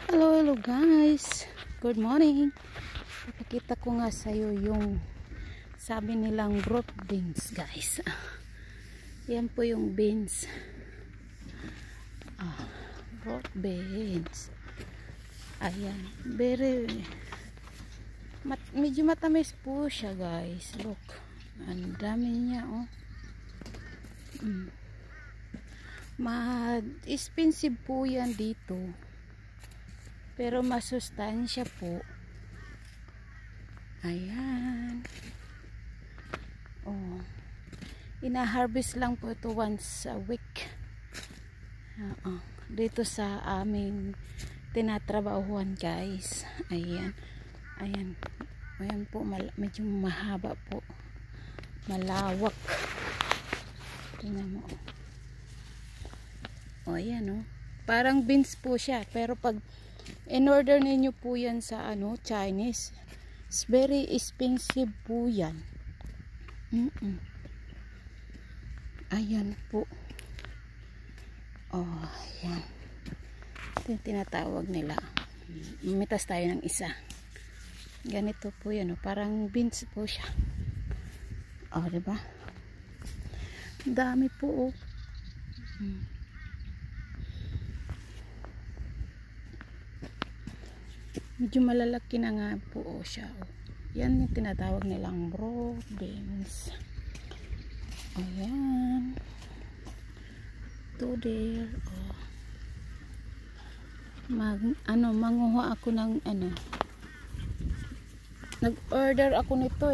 Hello guys, good morning. Ipakita ko nga sa'yo yung sabi nilang broad beans guys. Yan po yung beans, broad beans. Ayan, medyo matamis po siya guys. Look, ang dami niya expensive po yan dito, pero masustansya po. Ayan. Ina-harvest lang po ito once a week. Dito sa aming tinatrabahuan guys. Ayan. Ayan. Ayan po, medyo mahaba po. Malawak. Tingnan mo. Ayan parang beans po siya, pero pag in-order ninyo po yan sa Chinese, it's very expensive po yan. Ayan po. Ayan. Ito yung tinatawag nila. Mamitas tayo ng isa. Ganito po yan parang beans po siya. Diba? Dami po medyo malalaki na nga po siya. Yan yung tinatawag nilang broad beans. Ayan. Today manguha ako ng nag-order ako nito